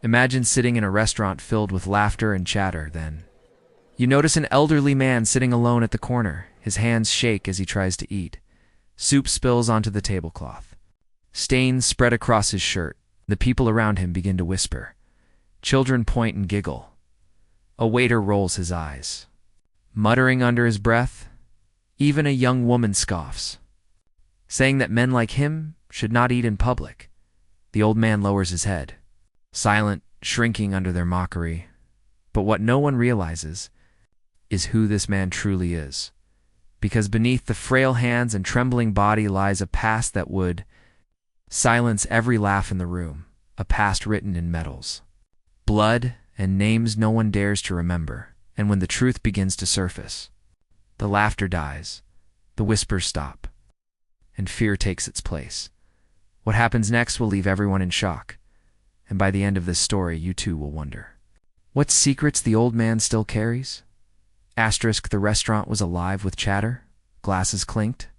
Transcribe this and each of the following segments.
Imagine sitting in a restaurant filled with laughter and chatter, then. You notice an elderly man sitting alone at the corner. His hands shake as he tries to eat. Soup spills onto the tablecloth. Stains spread across his shirt. The people around him begin to whisper. Children point and giggle. A waiter rolls his eyes. Muttering under his breath, even a young woman scoffs, saying that men like him should not eat in public. The old man lowers his head, silent, shrinking under their mockery. But what no one realizes is who this man truly is, because beneath the frail hands and trembling body lies a past that would silence every laugh in the room, a past written in metals, blood, and names no one dares to remember. And when the truth begins to surface, the laughter dies, the whispers stop, and fear takes its place. What happens next will leave everyone in shock, and by the end of this story, you too will wonder. What secrets the old man still carries? Asterisk, the restaurant was alive with chatter, glasses clinked,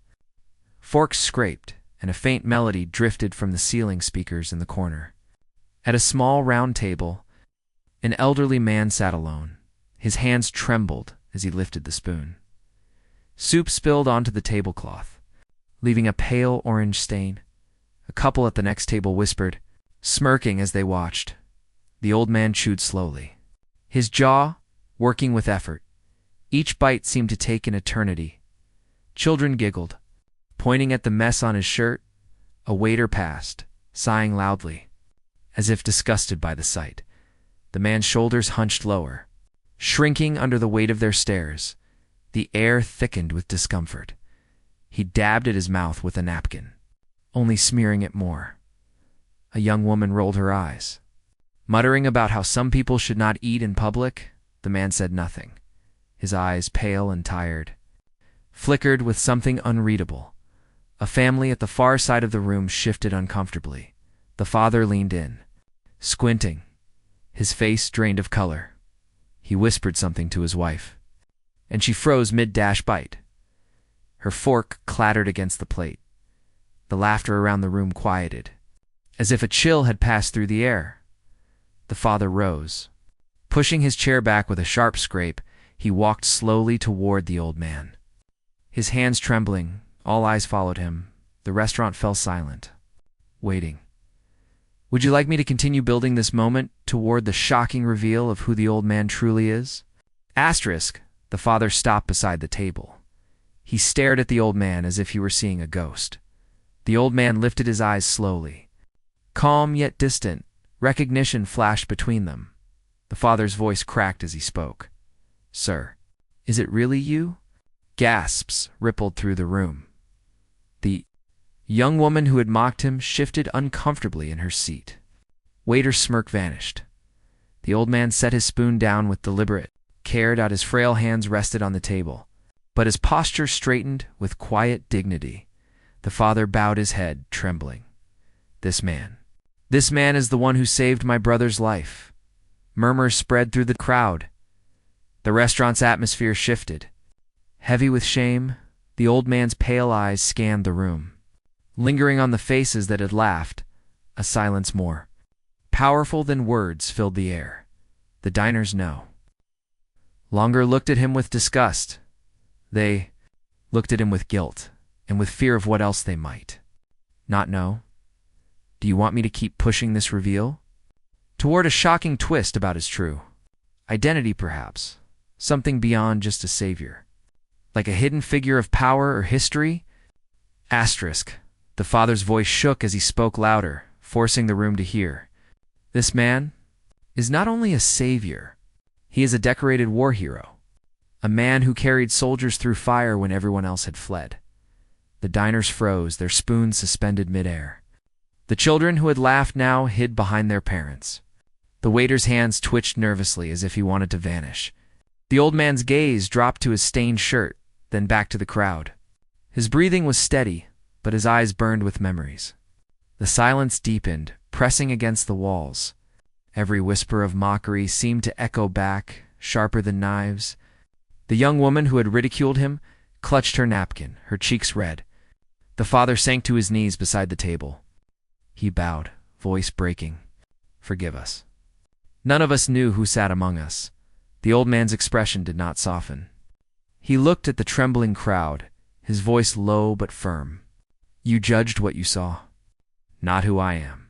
forks scraped, and a faint melody drifted from the ceiling speakers in the corner. At a small round table, an elderly man sat alone. His hands trembled as he lifted the spoon. Soup spilled onto the tablecloth, leaving a pale orange stain. A couple at the next table whispered, smirking as they watched. The old man chewed slowly, his jaw working with effort. Each bite seemed to take an eternity. Children giggled, pointing at the mess on his shirt. A waiter passed, sighing loudly, as if disgusted by the sight. The man's shoulders hunched lower, shrinking under the weight of their stares. The air thickened with discomfort. He dabbed at his mouth with a napkin, only smearing it more. A young woman rolled her eyes. Muttering about how some people should not eat in public, the man said nothing. His eyes, pale and tired, flickered with something unreadable. A family at the far side of the room shifted uncomfortably. The father leaned in, squinting, his face drained of color. He whispered something to his wife, and she froze mid-dash bite. Her fork clattered against the plate. The laughter around the room quieted, as if a chill had passed through the air. The father rose. Pushing his chair back with a sharp scrape, he walked slowly toward the old man. His hands trembling, all eyes followed him. The restaurant fell silent, waiting. Would you like me to continue building this moment toward the shocking reveal of who the old man truly is? Asterisk, the father stopped beside the table. He stared at the old man as if he were seeing a ghost. The old man lifted his eyes slowly. Calm yet distant, recognition flashed between them. The father's voice cracked as he spoke. Sir, is it really you? Gasps rippled through the room. The young woman who had mocked him shifted uncomfortably in her seat. Waiter's smirk vanished. The old man set his spoon down with deliberate care. His frail hands rested on the table, but his posture straightened with quiet dignity. The father bowed his head, trembling. This man is the one who saved my brother's life. Murmurs spread through the crowd. The restaurant's atmosphere shifted. Heavy with shame, the old man's pale eyes scanned the room. Lingering on the faces that had laughed, a silence more powerful than words filled the air. The diners know. Longer looked at him with disgust. They looked at him with guilt and with fear of what else they might not know. Do you want me to keep pushing this reveal toward a shocking twist about his true identity, perhaps? Something beyond just a savior, like a hidden figure of power or history? Asterisk. The father's voice shook as he spoke louder, forcing the room to hear. This man is not only a savior, he is a decorated war hero, a man who carried soldiers through fire when everyone else had fled. The diners froze, their spoons suspended midair. The children who had laughed now hid behind their parents. The waiter's hands twitched nervously as if he wanted to vanish. The old man's gaze dropped to his stained shirt, then back to the crowd. His breathing was steady, but his eyes burned with memories. The silence deepened, pressing against the walls. Every whisper of mockery seemed to echo back, sharper than knives. The young woman who had ridiculed him clutched her napkin, her cheeks red. The father sank to his knees beside the table. He bowed, voice breaking. Forgive us. None of us knew who sat among us. The old man's expression did not soften. He looked at the trembling crowd, his voice low but firm. You judged what you saw, not who I am.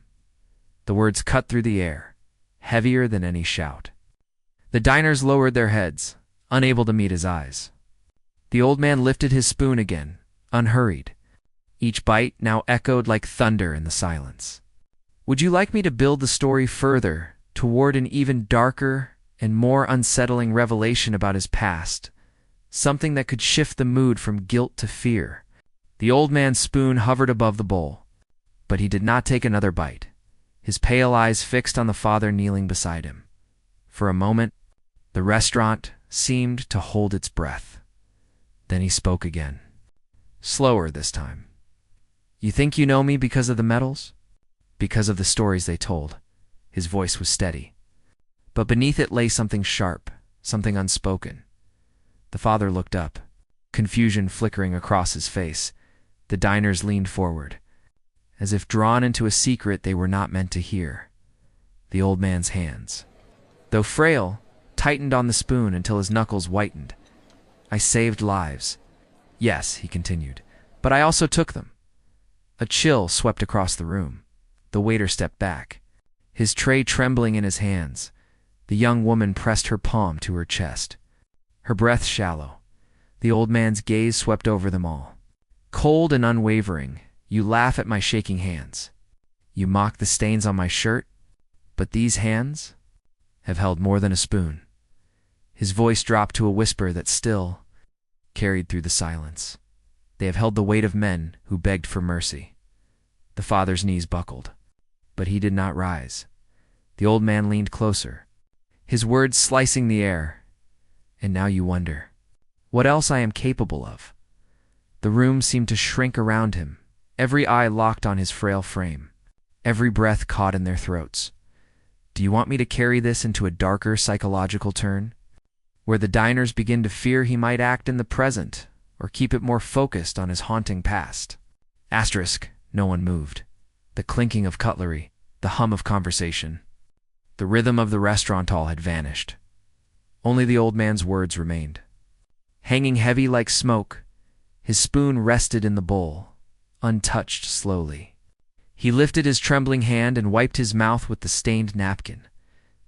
The words cut through the air, heavier than any shout. The diners lowered their heads, unable to meet his eyes. The old man lifted his spoon again, unhurried. Each bite now echoed like thunder in the silence. Would you like me to build the story further toward an even darker and more unsettling revelation about his past? Something that could shift the mood from guilt to fear. The old man's spoon hovered above the bowl, but he did not take another bite, his pale eyes fixed on the father kneeling beside him. For a moment, the restaurant seemed to hold its breath. Then he spoke again, slower this time. You think you know me because of the medals? Because of the stories they told. His voice was steady. But beneath it lay something sharp, something unspoken. The father looked up, confusion flickering across his face. The diners leaned forward, as if drawn into a secret they were not meant to hear. The old man's hands, though frail, tightened on the spoon until his knuckles whitened. I saved lives. Yes, he continued, but I also took them. A chill swept across the room. The waiter stepped back, his tray trembling in his hands. The young woman pressed her palm to her chest, her breath shallow. The old man's gaze swept over them all. Cold and unwavering, you laugh at my shaking hands. You mock the stains on my shirt, but these hands have held more than a spoon. His voice dropped to a whisper that still carried through the silence. They have held the weight of men who begged for mercy. The father's knees buckled, but he did not rise. The old man leaned closer, his words slicing the air. And now you wonder, what else I am capable of? The room seemed to shrink around him, every eye locked on his frail frame, every breath caught in their throats. Do you want me to carry this into a darker psychological turn, where the diners begin to fear he might act in the present, or keep it more focused on his haunting past? Asterisk, no one moved. The clinking of cutlery, the hum of conversation, the rhythm of the restaurant hall had vanished. Only the old man's words remained. Hanging heavy like smoke, his spoon rested in the bowl, untouched slowly. He lifted his trembling hand and wiped his mouth with the stained napkin.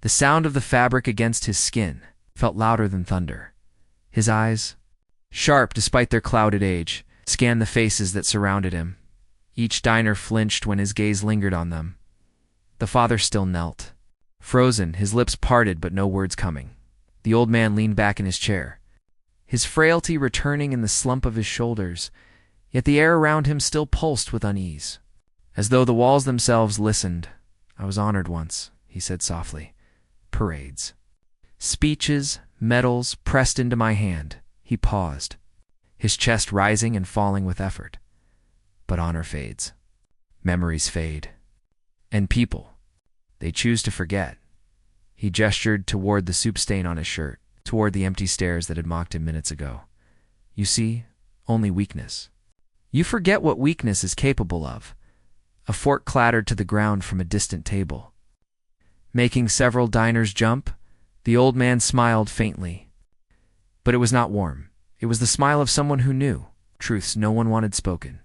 The sound of the fabric against his skin felt louder than thunder. His eyes, sharp despite their clouded age, scanned the faces that surrounded him. Each diner flinched when his gaze lingered on them. The father still knelt, frozen, his lips parted but no words coming. The old man leaned back in his chair, his frailty returning in the slump of his shoulders, yet the air around him still pulsed with unease, as though the walls themselves listened. I was honored once, he said softly. Parades, speeches, medals pressed into my hand. He paused, his chest rising and falling with effort. But honor fades. Memories fade. And people, they choose to forget. He gestured toward the soup stain on his shirt, toward the empty stares that had mocked him minutes ago. You see, only weakness. You forget what weakness is capable of. A fork clattered to the ground from a distant table. Making several diners jump, the old man smiled faintly. But it was not warm. It was the smile of someone who knew truths no one wanted spoken.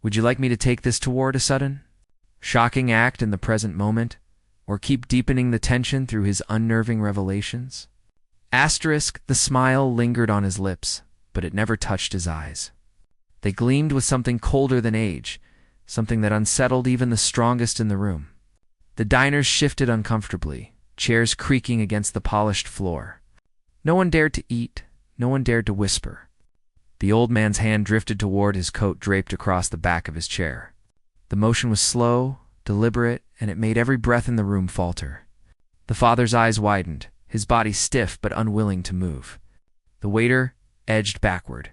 Would you like me to take this toward a sudden, shocking act in the present moment, or keep deepening the tension through his unnerving revelations? Asterisk, the smile lingered on his lips, but it never touched his eyes. They gleamed with something colder than age, something that unsettled even the strongest in the room. The diners shifted uncomfortably, chairs creaking against the polished floor. No one dared to eat, no one dared to whisper. The old man's hand drifted toward his coat draped across the back of his chair. The motion was slow, deliberate, and it made every breath in the room falter. The father's eyes widened, his body stiff but unwilling to move. The waiter edged backward,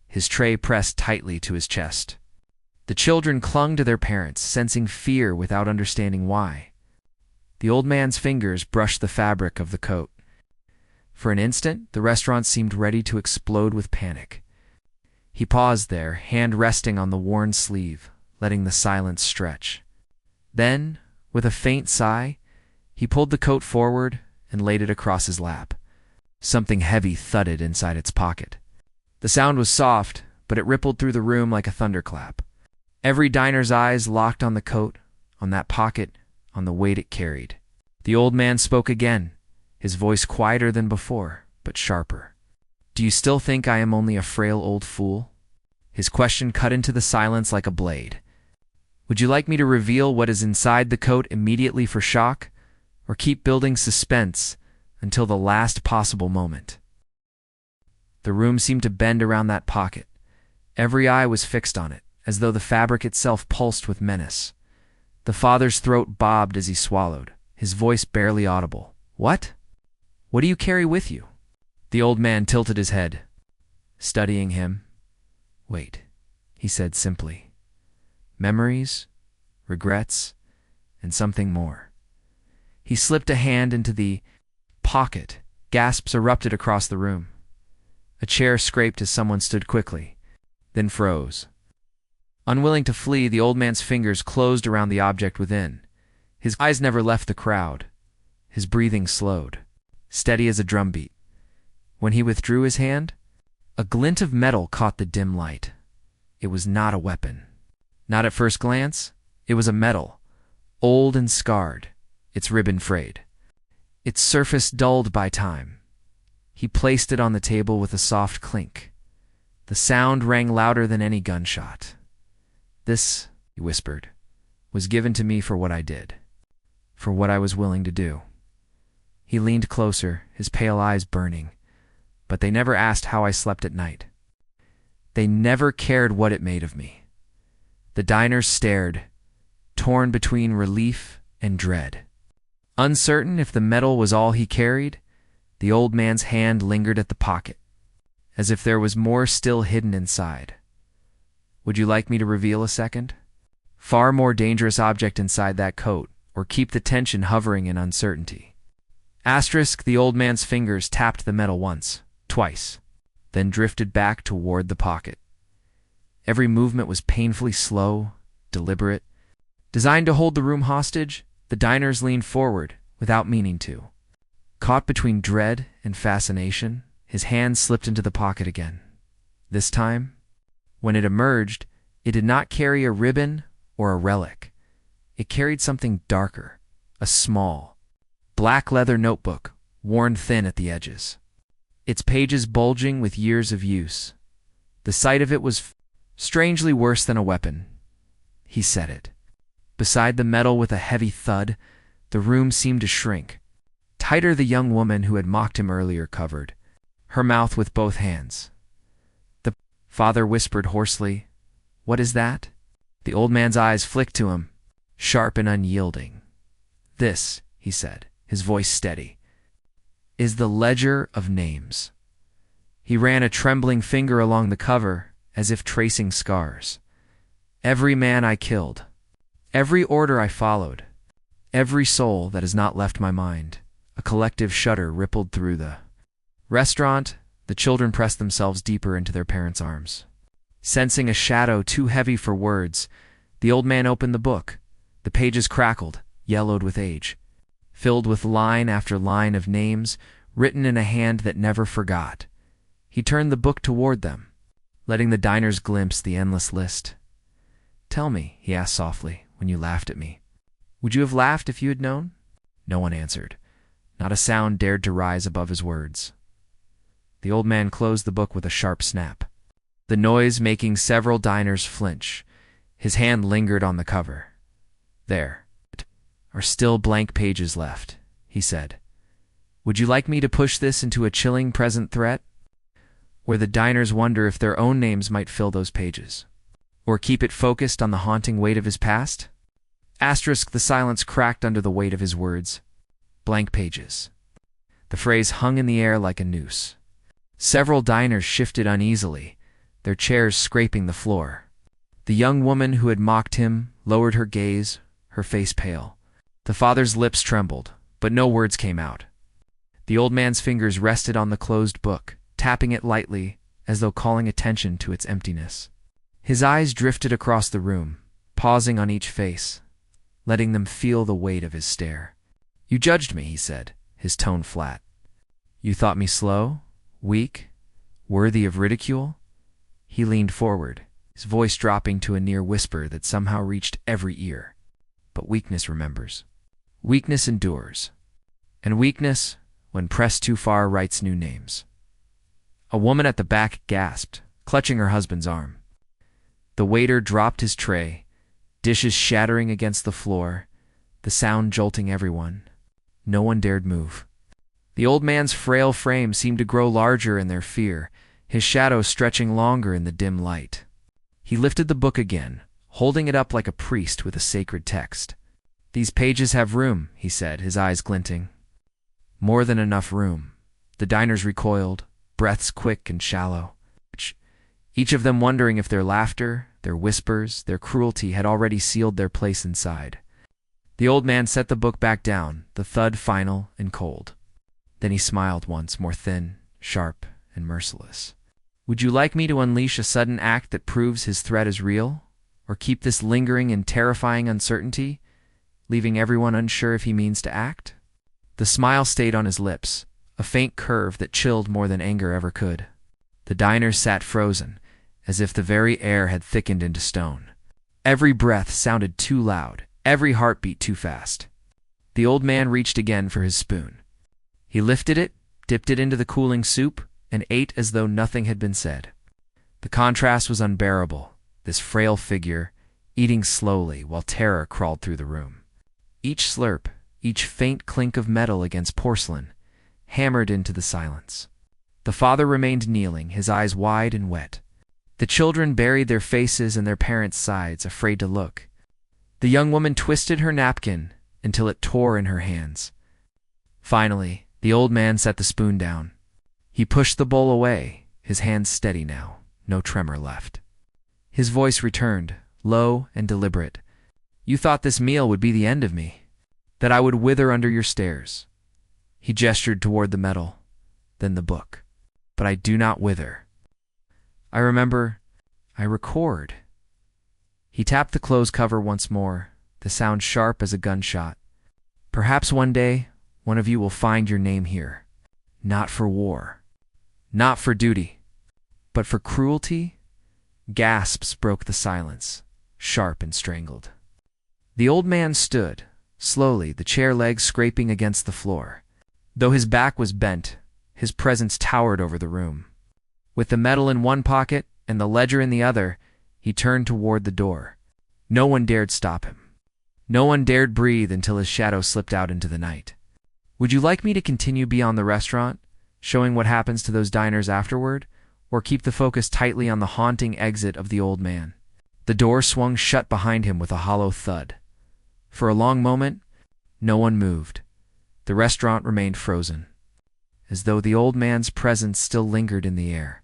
his tray pressed tightly to his chest. The children clung to their parents, sensing fear without understanding why. The old man's fingers brushed the fabric of the coat. For an instant, the restaurant seemed ready to explode with panic. He paused there, hand resting on the worn sleeve, letting the silence stretch. Then, with a faint sigh, He pulled the coat forward and laid it across his lap. Something heavy thudded inside its pocket. The sound was soft, but it rippled through the room like a thunderclap. Every diner's eyes locked on the coat, on that pocket, on the weight it carried. The old man spoke again, his voice quieter than before, but sharper. "Do you still think I am only a frail old fool?" His question cut into the silence like a blade. "Would you like me to reveal what is inside the coat immediately for shock, or keep building suspense until the last possible moment?" The room seemed to bend around that pocket. Every eye was fixed on it, as though the fabric itself pulsed with menace. The father's throat bobbed as he swallowed, his voice barely audible. "What? What do you carry with you?" The old man tilted his head, studying him. "Wait," he said simply. "Memories, regrets, and something more." He slipped a hand into the pocket. Gasps erupted across the room. A chair scraped as someone stood quickly, then froze. Unwilling to flee, the old man's fingers closed around the object within. His eyes never left the crowd. His breathing slowed, steady as a drumbeat. When he withdrew his hand, a glint of metal caught the dim light. It was not a weapon. Not at first glance. It was a metal, old and scarred, its ribbon frayed, its surface dulled by time. He placed it on the table with a soft clink. The sound rang louder than any gunshot. "This," he whispered, "was given to me for what I did, for what I was willing to do." He leaned closer, his pale eyes burning, but they never asked how I slept at night. They never cared what it made of me. The diners stared, torn between relief and dread. Uncertain if the metal was all he carried, the old man's hand lingered at the pocket, as if there was more still hidden inside. "Would you like me to reveal a second, far more dangerous object inside that coat, or keep the tension hovering in uncertainty?" The old man's fingers tapped the metal once, twice, then drifted back toward the pocket. Every movement was painfully slow, deliberate. Designed to hold the room hostage, the diners leaned forward, without meaning to. Caught between dread and fascination, his hand slipped into the pocket again. This time, when it emerged, it did not carry a ribbon or a relic. It carried something darker, a small, black leather notebook, worn thin at the edges, its pages bulging with years of use. The sight of it was strangely worse than a weapon. He set it. Beside the metal with a heavy thud, the room seemed to shrink. Tighter the young woman who had mocked him earlier covered, her mouth with both hands. The father whispered hoarsely, "What is that?" The old man's eyes flicked to him, sharp and unyielding. "This," he said, his voice steady, "is the ledger of names." He ran a trembling finger along the cover, as if tracing scars. "Every man I killed, every order I followed, every soul that has not left my mind." A collective shudder rippled through the restaurant. The children pressed themselves deeper into their parents' arms. Sensing a shadow too heavy for words, the old man opened the book. The pages crackled, yellowed with age, filled with line after line of names written in a hand that never forgot. He turned the book toward them, letting the diners glimpse the endless list. "Tell me," he asked softly, "when you laughed at me. Would you have laughed if you had known?" No one answered. Not a sound dared to rise above his words. The old man closed the book with a sharp snap, the noise making several diners flinch. His hand lingered on the cover. "There are still blank pages left," he said. "Would you like me to push this into a chilling present threat, where the diners wonder if their own names might fill those pages, or keep it focused on the haunting weight of his past?" The silence cracked under the weight of his words. Blank pages. The phrase hung in the air like a noose. Several diners shifted uneasily, their chairs scraping the floor. The young woman who had mocked him lowered her gaze, her face pale. The father's lips trembled, but no words came out. The old man's fingers rested on the closed book, tapping it lightly, as though calling attention to its emptiness. His eyes drifted across the room, pausing on each face, letting them feel the weight of his stare. You judged me, he said, his tone flat. You thought me slow, weak, worthy of ridicule? He leaned forward, his voice dropping to a near whisper that somehow reached every ear. But weakness remembers. Weakness endures. And weakness, when pressed too far, writes new names. A woman at the back gasped, clutching her husband's arm. The waiter dropped his tray, dishes shattering against the floor, the sound jolting everyone. No one dared move. The old man's frail frame seemed to grow larger in their fear, his shadow stretching longer in the dim light. He lifted the book again, holding it up like a priest with a sacred text. These pages have room, he said, his eyes glinting. More than enough room. The diners recoiled, breaths quick and shallow, each of them wondering if their laughter, their whispers, their cruelty had already sealed their place inside. The old man set the book back down, the thud final and cold. Then he smiled once, more thin, sharp, and merciless. Would you like me to unleash a sudden act that proves his threat is real? Or keep this lingering and terrifying uncertainty, leaving everyone unsure if he means to act? The smile stayed on his lips, a faint curve that chilled more than anger ever could. The diners sat frozen, as if the very air had thickened into stone. Every breath sounded too loud, every heartbeat too fast. The old man reached again for his spoon. He lifted it, dipped it into the cooling soup, and ate as though nothing had been said. The contrast was unbearable, this frail figure, eating slowly while terror crawled through the room. Each slurp, each faint clink of metal against porcelain, hammered into the silence. The father remained kneeling, his eyes wide and wet. The children buried their faces in their parents' sides, afraid to look. The young woman twisted her napkin until it tore in her hands. Finally, the old man set the spoon down. He pushed the bowl away, his hands steady now, no tremor left. His voice returned, low and deliberate. You thought this meal would be the end of me, that I would wither under your stares. He gestured toward the metal, then the book. But I do not wither. I remember, I record. He tapped the clothes cover once more, the sound sharp as a gunshot. Perhaps one day, one of you will find your name here. Not for war. Not for duty. But for cruelty? Gasps broke the silence, sharp and strangled. The old man stood, slowly, the chair legs scraping against the floor. Though his back was bent, his presence towered over the room. With the medal in one pocket and the ledger in the other, he turned toward the door. No one dared stop him. No one dared breathe until his shadow slipped out into the night. Would you like me to continue beyond the restaurant, showing what happens to those diners afterward, or keep the focus tightly on the haunting exit of the old man? The door swung shut behind him with a hollow thud. For a long moment, no one moved. The restaurant remained frozen, as though the old man's presence still lingered in the air.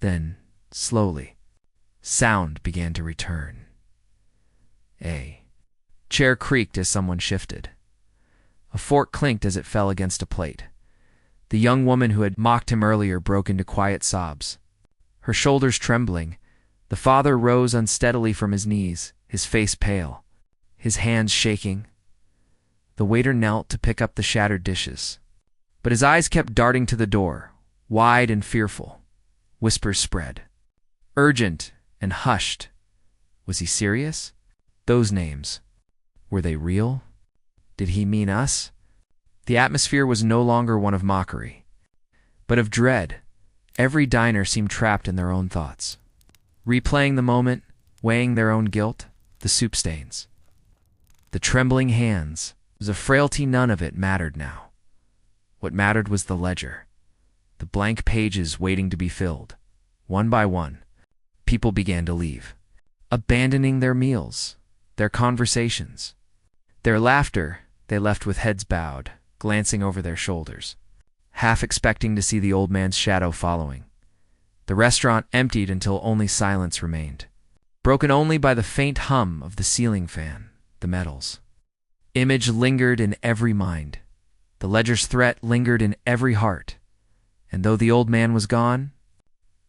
Then, slowly, sound began to return. A chair creaked as someone shifted. A fork clinked as it fell against a plate. The young woman who had mocked him earlier broke into quiet sobs. Her shoulders trembling, the father rose unsteadily from his knees, his face pale, his hands shaking. The waiter knelt to pick up the shattered dishes. But his eyes kept darting to the door, wide and fearful. Whispers spread. Urgent and hushed. Was he serious? Those names. Were they real? Did he mean us? The atmosphere was no longer one of mockery, but of dread. Every diner seemed trapped in their own thoughts, replaying the moment, weighing their own guilt, the soup stains. The trembling hands. The frailty, none of it mattered now. What mattered was the ledger, the blank pages waiting to be filled. One by one, people began to leave, abandoning their meals, their conversations. Their laughter they left with heads bowed, glancing over their shoulders, half expecting to see the old man's shadow following. The restaurant emptied until only silence remained, broken only by the faint hum of the ceiling fan, the metals. Image lingered in every mind. The ledger's threat lingered in every heart. And though the old man was gone,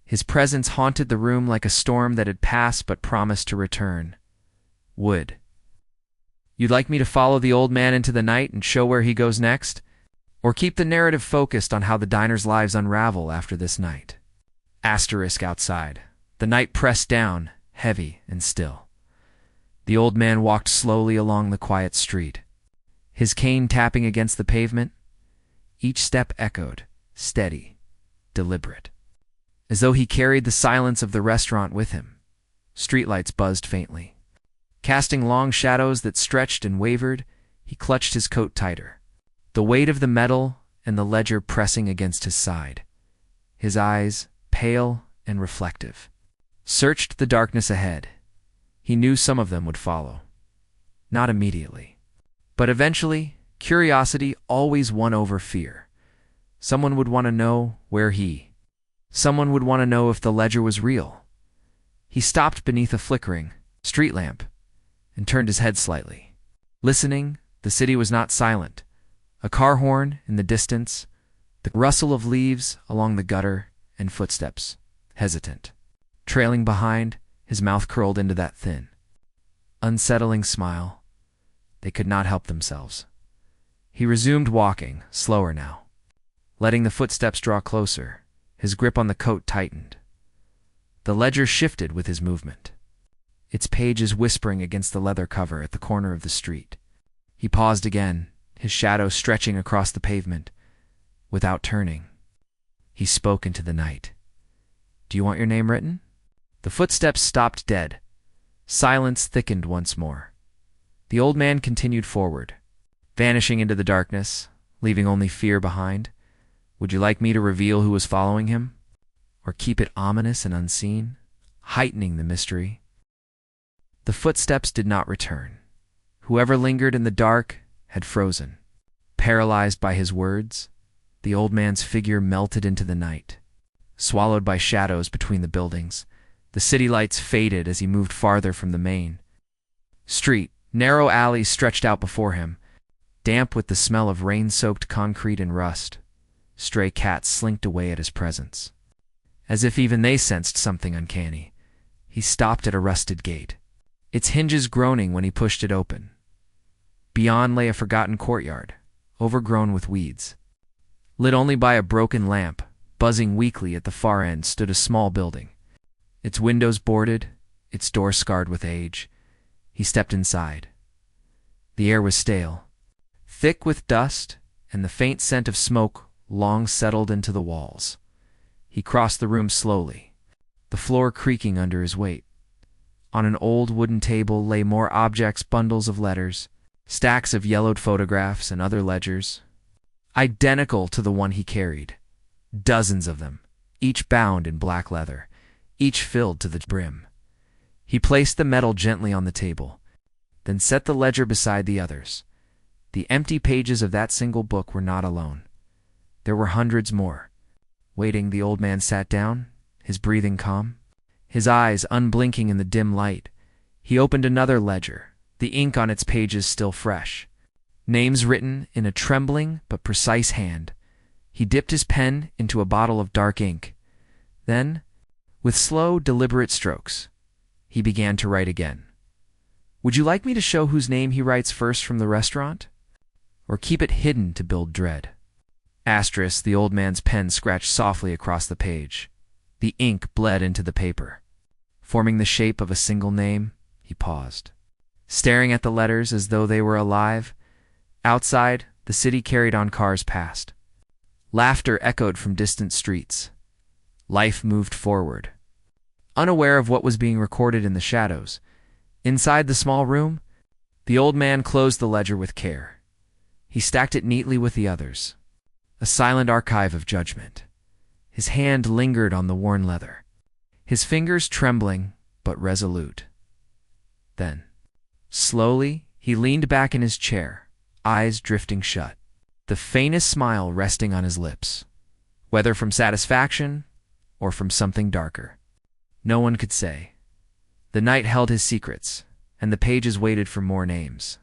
his presence haunted the room like a storm that had passed but promised to return. Would. You'd like me to follow the old man into the night and show where he goes next? Or keep the narrative focused on how the diners' lives unravel after this night? Asterisk outside. The night pressed down, heavy and still. The old man walked slowly along the quiet street, his cane tapping against the pavement. Each step echoed, steady, deliberate, as though he carried the silence of the restaurant with him. Streetlights buzzed faintly. Casting long shadows that stretched and wavered, he clutched his coat tighter, the weight of the metal and the ledger pressing against his side. His eyes, pale and reflective, searched the darkness ahead. He knew some of them would follow. Not immediately. But eventually, curiosity always won over fear. Someone would want to know Someone would want to know if the ledger was real. He stopped beneath a flickering street lamp and turned his head slightly. Listening, the city was not silent. A car horn in the distance, the rustle of leaves along the gutter, and footsteps, hesitant. Trailing behind, his mouth curled into that thin, unsettling smile. They could not help themselves. He resumed walking, slower now. Letting the footsteps draw closer, his grip on the coat tightened. The ledger shifted with his movement, its pages whispering against the leather cover at the corner of the street. He paused again, his shadow stretching across the pavement. Without turning, he spoke into the night. "Do you want your name written?" The footsteps stopped dead. Silence thickened once more. The old man continued forward, vanishing into the darkness, leaving only fear behind. "Would you like me to reveal who was following him? Or keep it ominous and unseen, heightening the mystery?" The footsteps did not return. Whoever lingered in the dark had frozen. Paralyzed by his words, the old man's figure melted into the night, swallowed by shadows between the buildings. The city lights faded as he moved farther from the main street. Narrow alleys stretched out before him, damp with the smell of rain-soaked concrete and rust. Stray cats slinked away at his presence, as if even they sensed something uncanny. He stopped at a rusted gate, its hinges groaning when he pushed it open. Beyond lay a forgotten courtyard, overgrown with weeds. Lit only by a broken lamp, buzzing weakly at the far end stood a small building, its windows boarded, its door scarred with age. He stepped inside. The air was stale, thick with dust, and the faint scent of smoke long settled into the walls. He crossed the room slowly, the floor creaking under his weight. On an old wooden table lay more objects, bundles of letters, stacks of yellowed photographs and other ledgers, identical to the one he carried. Dozens of them, each bound in black leather, each filled to the brim. He placed the metal gently on the table, then set the ledger beside the others. The empty pages of that single book were not alone. There were hundreds more. Waiting, the old man sat down, his breathing calm, his eyes unblinking in the dim light. He opened another ledger, the ink on its pages still fresh, names written in a trembling but precise hand. He dipped his pen into a bottle of dark ink. Then, with slow, deliberate strokes, he began to write again. "Would you like me to show whose name he writes first from the restaurant? Or keep it hidden to build dread?" Asterisk, the old man's pen scratched softly across the page. The ink bled into the paper. Forming the shape of a single name, he paused, staring at the letters as though they were alive. Outside, the city carried on, cars passed. Laughter echoed from distant streets. Life moved forward. Unaware of what was being recorded in the shadows, inside the small room, the old man closed the ledger with care. He stacked it neatly with the others, a silent archive of judgment. His hand lingered on the worn leather, his fingers trembling but resolute. Then, slowly, he leaned back in his chair, eyes drifting shut, the faintest smile resting on his lips, whether from satisfaction or from something darker. No one could say. The night held his secrets, and the pages waited for more names.